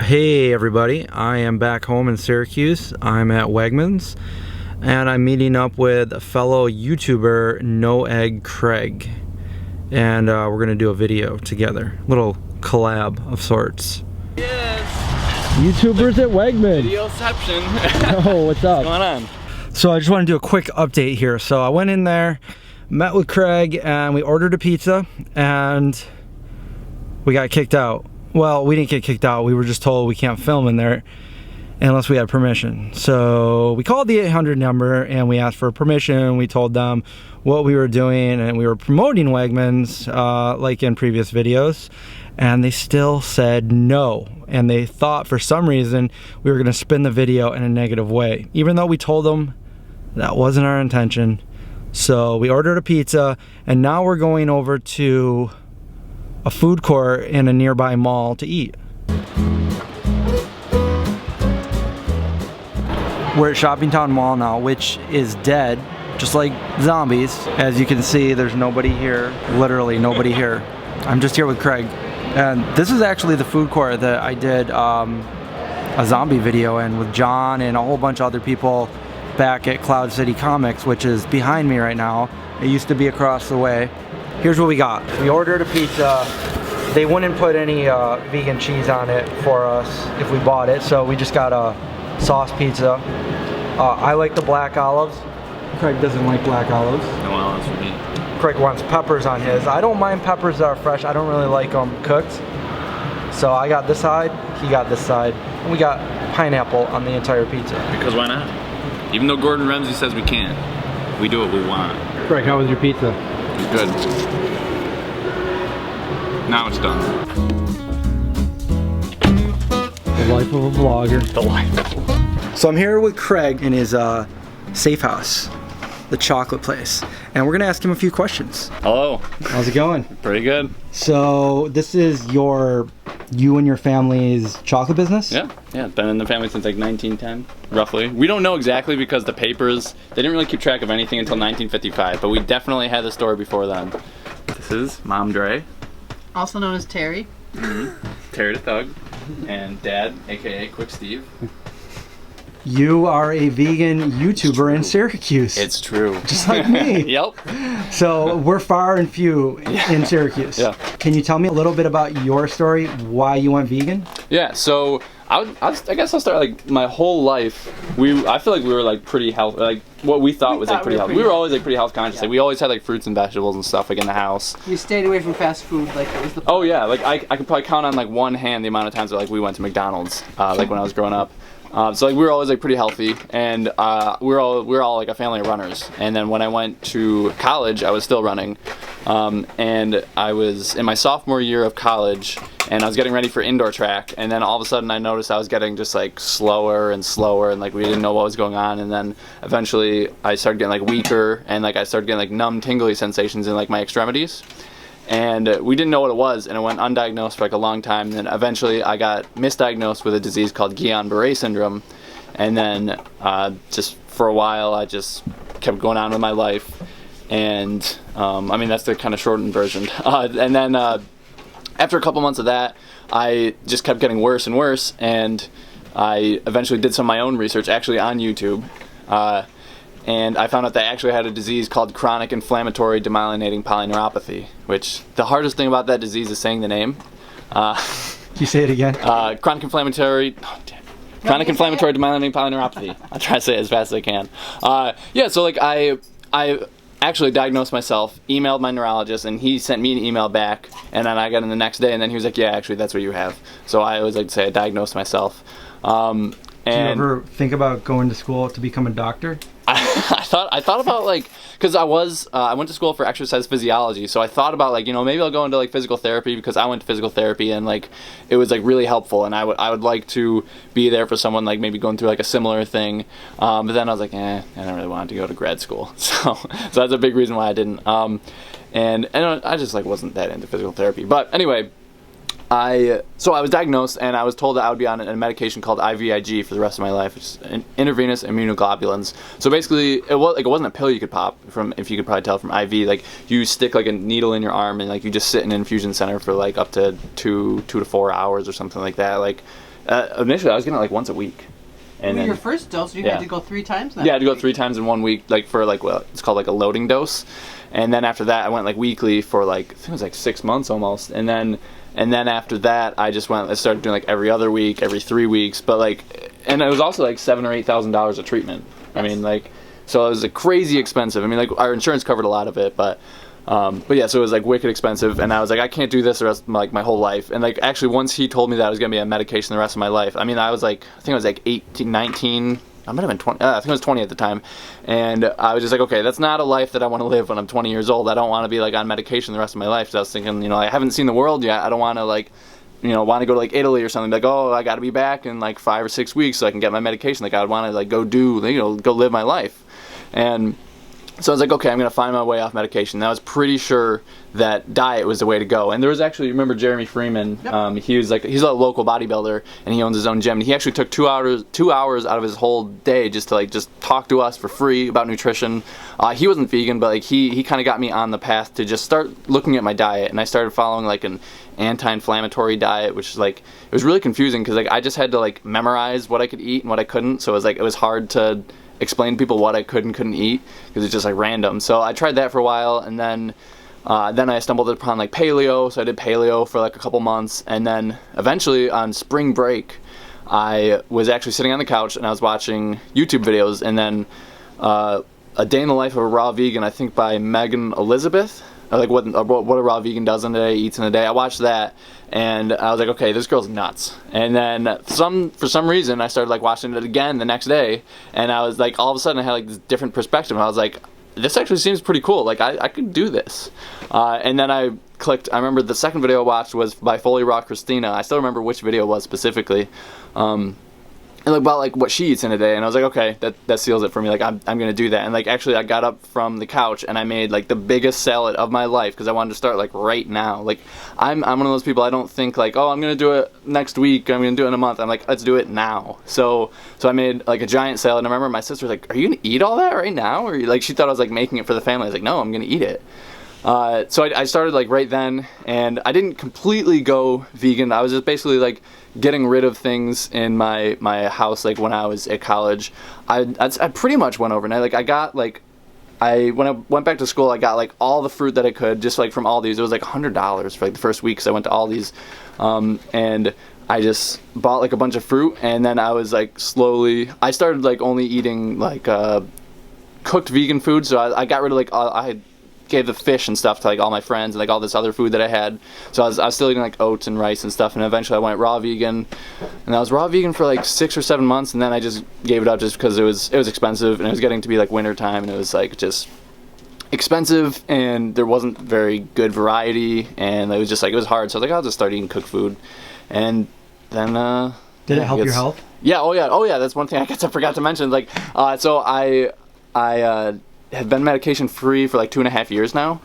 Hey everybody, I am back home in Syracuse. I'm at Wegmans and I'm meeting up with a fellow YouTuber, No Egg Craig, and we're gonna do a video together, little collab of sorts. Yes. YouTubers at Wegmans. Videoception. Oh, what's up? What's going on? So I just want to do a quick update here. So I went in there, met with Craig, and we ordered a pizza, and we got kicked out. Well, we didn't get kicked out. We were just told we can't film in there unless we had permission. So we called the 800 number and we asked for permission. We told them what we were doing and we were promoting Wegmans like in previous videos, and they still said no. And they thought for some reason we were gonna spin the video in a negative way, even though we told them that wasn't our intention. So we ordered a pizza and now we're going over to a food court in a nearby mall to eat. We're at Shoppingtown Mall now, which is dead, just like zombies. As you can see, there's nobody here, literally nobody here. I'm just here with Craig. And this is actually the food court that I did a zombie video in with John and a whole bunch of other people back at Cloud City Comics, which is behind me right now. It used to be across the way. Here's what we got. We ordered a pizza. They wouldn't put any vegan cheese on it for us if we bought it, so we just got a sauce pizza. I like the black olives. Craig doesn't like black olives. No olives for me. Craig wants peppers on his. I don't mind peppers that are fresh. I don't really like them cooked. So I got this side, he got this side, and we got pineapple on the entire pizza. Because why not? Even though Gordon Ramsay says we can't, we do what we want. Craig, how was your pizza? Good. Now it's done. The life of a vlogger. The life. So I'm here with Craig in his safe house, the chocolate place, and we're gonna ask him a few questions. Hello. How's it going? Pretty good. So this is you and your family's chocolate business? Yeah, it's been in the family since like 1910, roughly. We don't know exactly because the papers, they didn't really keep track of anything until 1955, but we definitely had the store before then. This is Mom Dre. Also known as Terry. Terry the Thug. And Dad, aka Quick Steve. You are a vegan YouTuber in Syracuse. It's true. Just like me. Yep. So we're far and few in Syracuse. Yeah. Can you tell me a little bit about your story, why you went vegan? Yeah, so I guess I'll start like my whole life. I feel like we were like pretty healthy, like what we thought was like pretty healthy. We were always like pretty health conscious. Like we always had like fruits and vegetables and stuff like in the house. We stayed away from fast food, like it was the. Oh yeah, like I could probably count on like one hand the amount of times that like we went to McDonald's, like when I was growing up. So like we were always like pretty healthy, and we were all like a family of runners. And then when I went to college, I was still running, and I was in my sophomore year of college, and I was getting ready for indoor track. And then all of a sudden, I noticed I was getting just like slower and slower, and like we didn't know what was going on. And then eventually, I started getting like weaker, and like I started getting like numb, tingly sensations in like my extremities. And we didn't know what it was, and it went undiagnosed for like a long time. And then eventually I got misdiagnosed with a disease called Guillain-Barré syndrome. And then just for a while I just kept going on with my life. And I mean, that's the kind of shortened version. And then after a couple months of that, I just kept getting worse and worse. And I eventually did some of my own research, actually on YouTube. And I found out that I actually had a disease called chronic inflammatory demyelinating polyneuropathy, which the hardest thing about that disease is saying the name. Can you say it again? Chronic inflammatory demyelinating polyneuropathy. I'll try to say it as fast as I can. Yeah, so like I actually diagnosed myself, emailed my neurologist, and he sent me an email back, and then I got in the next day, and then he was like, yeah, actually, that's what you have. So I always like to say I diagnosed myself. Do you ever think about going to school to become a doctor? I thought about like, because I went to school for exercise physiology, so I thought about like, you know, maybe I'll go into like physical therapy, because I went to physical therapy and like it was like really helpful, and I would like to be there for someone like maybe going through like a similar thing, but then I was like, I don't really want to go to grad school, so that's a big reason why I didn't, and I just like wasn't that into physical therapy. But anyway, So I was diagnosed, and I was told that I would be on a medication called IVIG for the rest of my life, which is intravenous immunoglobulins. So basically, it wasn't a pill you could pop from, if you could probably tell from IV. Like, you stick like a needle in your arm, and like you just sit in an infusion center for like up to 2 to 4 hours or something like that. Like, initially I was getting it like once a week. And then, your first dose, you had to go 3 times now? Yeah, I had to go 3 times in 1 week, like for like, well, it's called like a loading dose. And then after that, I went like weekly for like, I think it was like 6 months almost. And then after that, I started doing like every other week, every 3 weeks. But like, and it was also like $7,000 or $8,000 of treatment. I mean, like, so it was like crazy expensive. I mean, like, our insurance covered a lot of it, but yeah, so it was like wicked expensive. And I was like, I can't do this the rest of my whole life. And like, actually, once he told me that I was gonna be on medication the rest of my life, I mean, I think I was like 18, 19. I might have been 20. I think I was 20 at the time, and I was just like, okay, that's not a life that I want to live when I'm 20 years old. I don't want to be like on medication the rest of my life. So I was thinking, you know, I haven't seen the world yet. I don't want to like, you know, want to go to like Italy or something. Like, oh, I got to be back in like 5 or 6 weeks so I can get my medication. Like, I would want to like go live my life, and so I was like, okay, I'm gonna find my way off medication. And I was pretty sure that diet was the way to go. And there was actually, remember Jeremy Freeman? Yep. He's a local bodybuilder, and he owns his own gym. And he actually took 2 hours out of his whole day just to talk to us for free about nutrition. He wasn't vegan, but like he kind of got me on the path to just start looking at my diet. And I started following like an anti-inflammatory diet, which is like, it was really confusing because like I just had to like memorize what I could eat and what I couldn't. So it was hard to explain to people what I could and couldn't eat because it's just like random. So I tried that for a while, and then I stumbled upon like paleo. So I did paleo for like a couple months, and then eventually on spring break, I was actually sitting on the couch and I was watching YouTube videos, and then A Day in the Life of a Raw Vegan, I think by Megan Elizabeth, or like what a raw vegan does in a day, eats in a day. I watched that, and I was like, okay, this girl's nuts. And then for some reason, I started like watching it again the next day, and I was like, all of a sudden I had like this different perspective. I was like, this actually seems pretty cool. Like, I could do this. And then I clicked. I remember the second video I watched was by Fully Raw Christina. I still remember which video it was specifically. And about like what she eats in a day, and I was like, okay, that seals it for me. Like, I'm gonna do that. And like, actually, I got up from the couch and I made like the biggest salad of my life because I wanted to start like right now. Like, I'm one of those people, I don't think like, oh, I'm gonna do it next week, I'm gonna do it in a month. I'm like, let's do it now. So I made like a giant salad, and I remember my sister was like, are you gonna eat all that right now? Or like, she thought I was like making it for the family. I was like, no, I'm gonna eat it. So I started like right then, and I didn't completely go vegan. I was just basically like getting rid of things in my house. Like when I was at college, I pretty much went overnight. Like when I went back to school, I got like all the fruit that I could, just like from Aldi's. It was like $100 for like the first week, because I went to Aldi's, and I just bought like a bunch of fruit, and then I was like I started like only eating like cooked vegan food. So I got rid of like I gave the fish and stuff to like all my friends and like all this other food that I had. So I was still eating like oats and rice and stuff, and eventually I went raw vegan, and I was raw vegan for like 6 or 7 months, and then I just gave it up just because it was expensive, and it was getting to be like winter time, and it was like just expensive, and there wasn't very good variety, and it was just like, it was hard. So I was like, I'll just start eating cooked food. And then did it help your health? Yeah, oh yeah, that's one thing I guess I forgot to mention. Like, so I have been medication free for like 2.5 years now.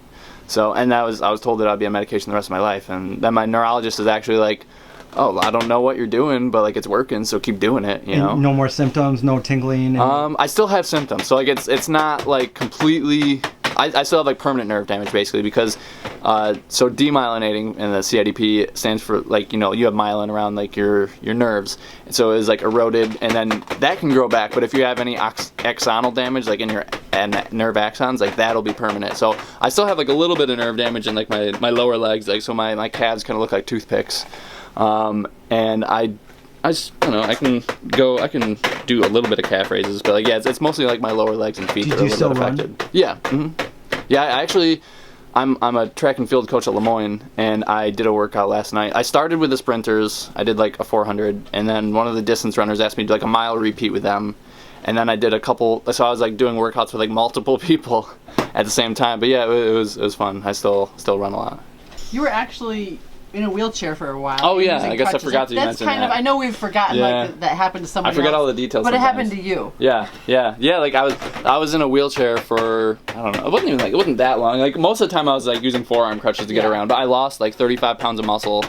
So, and I was told that I'd be on medication the rest of my life, and then my neurologist is actually like, oh, I don't know what you're doing, but like it's working, so keep doing it, you know. No more symptoms, no tingling. I still have symptoms, so like it's not like completely. I still have like permanent nerve damage basically, because so demyelinating in the CIDP stands for like, you know, you have myelin around like your nerves, and so it is like eroded, and then that can grow back. But if you have any axonal damage like in your nerve axons, like that'll be permanent. So I still have like a little bit of nerve damage in like my lower legs, like so my calves kind of look like toothpicks, and I just, you know, I can do a little bit of calf raises, but like, yeah, it's mostly like my lower legs and feet that are a little bit affected. Yeah, yeah. I'm a track and field coach at Lemoyne, and I did a workout last night. I started with the sprinters. I did like a 400, and then one of the distance runners asked me to do like a mile repeat with them, and then I did a couple. So I was like doing workouts with like multiple people at the same time. But yeah, it was fun. I still run a lot. You were actually in a wheelchair for a while. Oh yeah, I guess I forgot to mention that. That's kind of, I know we've forgotten like that happened to somebody else. I forgot all the but details. Sometimes. It happened to you. Yeah. Like I was in a wheelchair for, I don't know, it wasn't that long. Like most of the time I was like using forearm crutches to get around, but I lost like 35 pounds of muscle.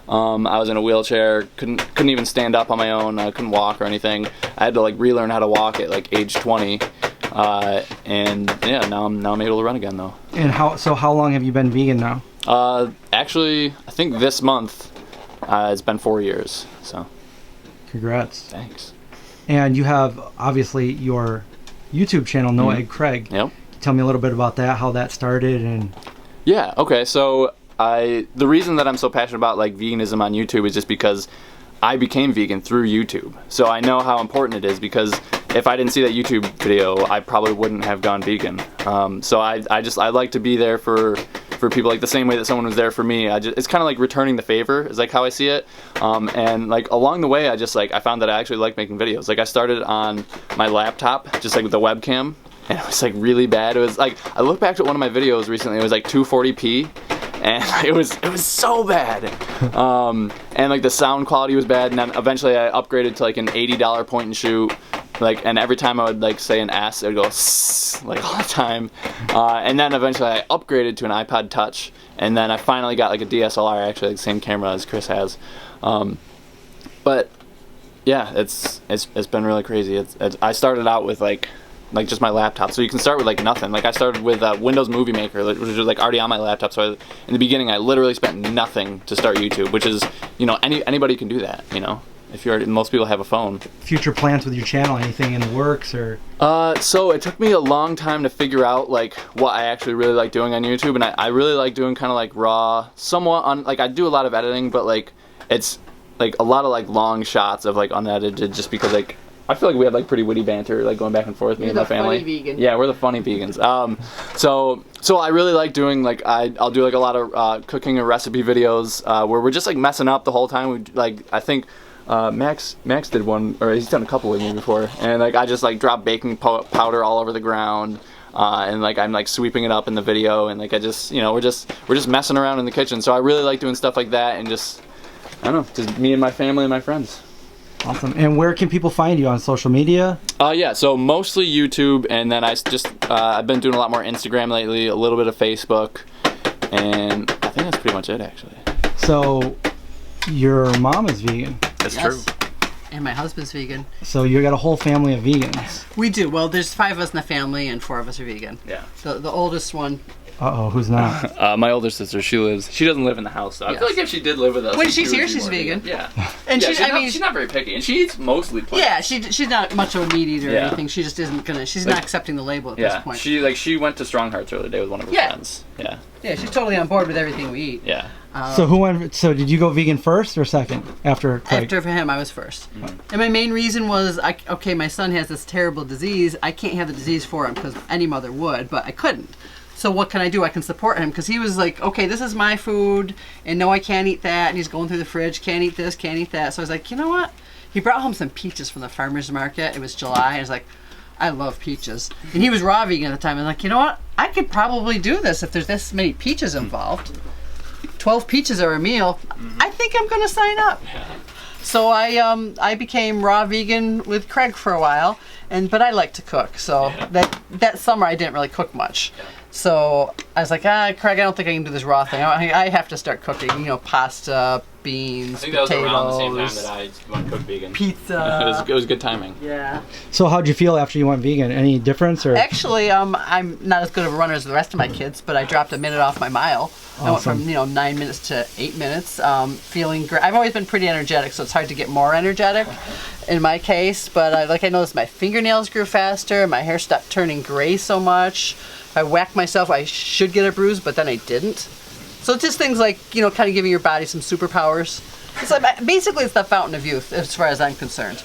I was in a wheelchair, couldn't even stand up on my own. I couldn't walk or anything. I had to like relearn how to walk at like age 20. And yeah, now I'm able to run again though. And how long have you been vegan now? Actually, I think this month it's been 4 years. So. Congrats. Thanks. And you have obviously your YouTube channel, No Egg Craig. Yep. Tell me a little bit about that, how that started, and. Yeah. Okay. So the reason that I'm so passionate about like veganism on YouTube is just because I became vegan through YouTube. So I know how important it is, because if I didn't see that YouTube video, I probably wouldn't have gone vegan. So I like to be there for people, like the same way that someone was there for me. It's kind of like returning the favor is like how I see it. And like along the way, I found that I actually like making videos. Like I started on my laptop, just like with the webcam, and it was like really bad. It was like, I look back at one of my videos recently, it was like 240p. And it was so bad, and like the sound quality was bad. And then eventually I upgraded to like an $80 point and shoot, like, and every time I would like say an S, it would go sss, like all the time. And then eventually I upgraded to an iPod Touch, and then I finally got like a DSLR, actually like the same camera as Chris has. But yeah, it's been really crazy. I started out with like just my laptop, so you can start with like nothing. Like I started with Windows Movie Maker, which was like already on my laptop. So in the beginning, I literally spent nothing to start YouTube, which is, you know, anybody can do that. You know, if most people have a phone. Future plans with your channel? Anything in the works or? So it took me a long time to figure out like what I actually really like doing on YouTube, and I really like doing kind of like raw, somewhat like I do a lot of editing, but like it's like a lot of like long shots of like unedited, just because like. I feel like we have like pretty witty banter, like going back and forth, me and my family. You're the funny vegan. Yeah, we're the funny vegans. So I really like doing like I'll do like a lot of cooking or recipe videos where we're just like messing up the whole time. We like I think Max did one, or he's done a couple with me before, and like I just like drop baking powder all over the ground. And like I'm like sweeping it up in the video, and like I just, you know, we're just messing around in the kitchen. So I really like doing stuff like that, and just, I don't know, just me and my family and my friends. Awesome. And where can people find you on social media? Yeah, so mostly YouTube, and then I've been doing a lot more Instagram lately, a little bit of Facebook, and I think that's pretty much it, actually. So your mom is vegan. That's true. And my husband's vegan. So you got a whole family of vegans. We do. Well, there's 5 of us in the family, and 4 of us are vegan. Yeah. The oldest one. Uh-oh, who's not? My older sister, she doesn't live in the house, so I feel like if she did live with us... When she's here, she's vegan. Yeah. And yeah, she's not very picky, and she eats mostly plants. Yeah, she's not much of a meat eater or anything. She just isn't gonna... She's not accepting the label at this point. She went to Strong Hearts the other day with one of her friends. Yeah. Yeah, she's totally on board with everything we eat. Yeah. So did you go vegan first or second after Craig? After for him, I was first. Mm-hmm. And my main reason was, my son has this terrible disease. I can't have the disease for him because any mother would, but I couldn't. So what can I do? I can support him, because he was like, okay, this is my food, and no, I can't eat that. And he's going through the fridge, can't eat this, can't eat that. So I was like, you know what? He brought home some peaches from the farmer's market. It was July. I was like, I love peaches. And he was raw vegan at the time. I was like, you know what? I could probably do this if there's this many peaches involved. 12 peaches are a meal. I think I'm going to sign up. Yeah. So I became raw vegan with Craig for a while, but I like to cook. So that summer I didn't really cook much. Yeah. So I was like, Craig, I don't think I can do this raw thing. I have to start cooking, pasta, beans, I think that potatoes. was around the same time that I went cook vegan. Pizza. It was good timing. Yeah. So how'd you feel after you went vegan? Any difference? Or? Actually, I'm not as good of a runner as the rest of my kids, but I dropped a minute off my mile. Awesome. I went from 9 minutes to 8 minutes. Feeling great. I've always been pretty energetic, so it's hard to get more energetic in my case. But I noticed my fingernails grew faster. My hair stopped turning gray so much. I whacked myself. I should get a bruise, but then I didn't. So it's just things like, kind of giving your body some superpowers. It's like, basically, it's the fountain of youth, as far as I'm concerned.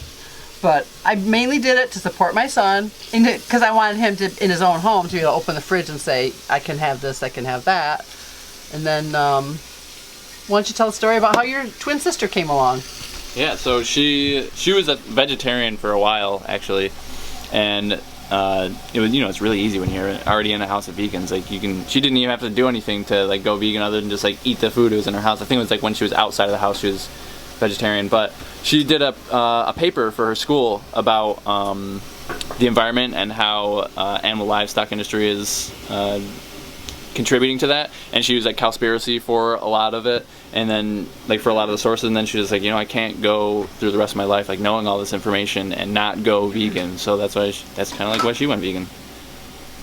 But I mainly did it to support my son, because I wanted him to, in his own home, to be able to open the fridge and say, I can have this, I can have that. And then, why don't you tell the story about how your twin sister came along? Yeah, so she was a vegetarian for a while, actually, and it was, it's really easy when you're already in a house of vegans. Like she didn't even have to do anything to like go vegan other than just like eat the food that was in her house. I think it was like when she was outside of the house she was vegetarian, but she did a paper for her school about the environment and how animal livestock industry is contributing to that, and she was like cowspiracy for a lot of it, and then like for a lot of the sources, and then she was like, I can't go through the rest of my life like knowing all this information and not go vegan. So that's why that's kind of like why she went vegan.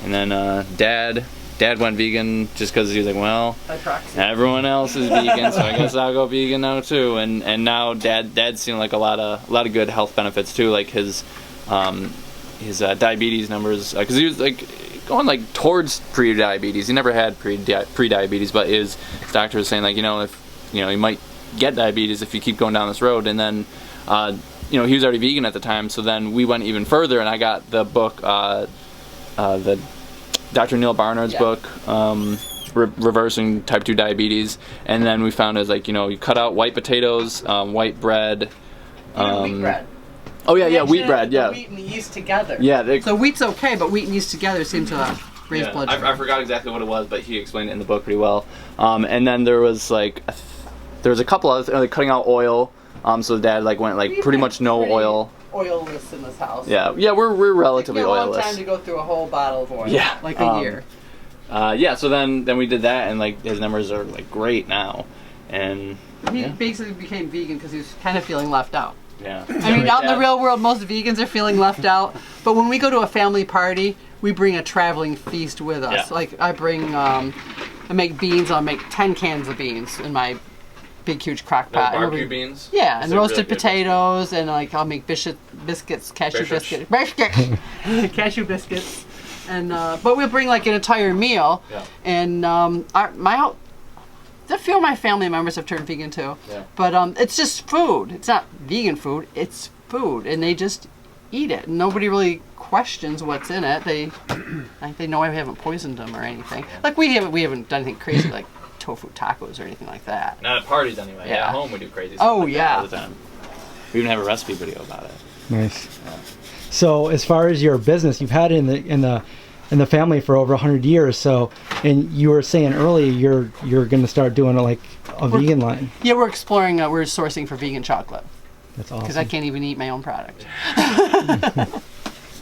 And then Dad went vegan just because he was like, well, everyone else is vegan, so I guess I'll go vegan now too. And now Dad's seen like a lot of good health benefits too, like his diabetes numbers, because he was like going like towards pre-diabetes. He never had pre-diabetes, but his doctor was saying like, if you might get diabetes if you keep going down this road. And then he was already vegan at the time, so then we went even further, and I got the book, the Dr. Neil Barnard's book, Reversing Type 2 Diabetes. And then we found is like, you cut out white potatoes, white bread. Wheat bread. Oh yeah, wheat bread, yeah. Wheat and yeast together. Yeah. So wheat's okay, but wheat and yeast together seem to raise blood sugar. I forgot exactly what it was, but he explained it in the book pretty well. And then there was like, there was a couple others, like cutting out oil. So Dad like went like pretty much no oil. Oilless in this house. Yeah, we're relatively oilless. A long time to go through a whole bottle of oil. Yeah, like a year. So then we did that, and like his numbers are like great now, and he basically became vegan because he was kind of feeling left out. Yeah. I mean, out in the real world, most vegans are feeling left out. But when we go to a family party, we bring a traveling feast with us. Yeah. Like I bring, I make beans. I'll make 10 cans of beans in my big huge crock pot. Barbecue beans? Yeah, and roasted potatoes, and like I'll make biscuits, cashew biscuits, cashew biscuits, and but we'll bring like an entire meal. Yeah. And a few of my family members have turned vegan too. Yeah. But it's just food. It's not vegan food. It's food, and they just eat it. Nobody really questions what's in it. They know I haven't poisoned them or anything. Like we haven't done anything crazy like tofu tacos or anything like that. Not at parties anyway. Yeah. At home we do crazy stuff like that all the time. We even have a recipe video about it. Nice. Yeah. So as far as your business, you've had it in the family for over 100 years. So, and you were saying earlier you're going to start doing like a vegan line. Yeah, we're exploring. We're sourcing for vegan chocolate. That's awesome. Because I can't even eat my own product.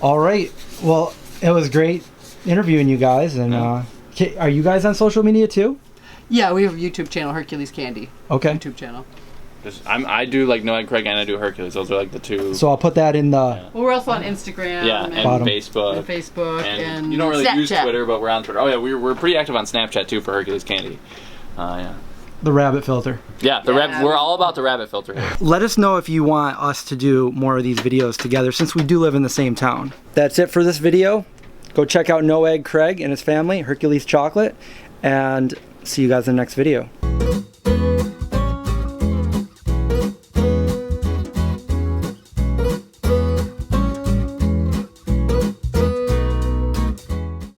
All right. Well, it was great interviewing you guys. And are you guys on social media too? Yeah, we have a YouTube channel, Hercules Candy. Okay. YouTube channel. I do like No Egg Craig and I do Hercules. Those are like the two. So I'll put that in the. Well, we're also on Instagram. Yeah, and Facebook. And you don't really Snapchat. use Twitter, but we're on Twitter. Oh yeah, we're pretty active on Snapchat too for Hercules Candy. Yeah. The rabbit filter. Yeah, rabbit. We're all about the rabbit filter here. Let us know if you want us to do more of these videos together, since we do live in the same town. That's it for this video. Go check out No Egg Craig and his family, Hercules Chocolate, and see you guys in the next video.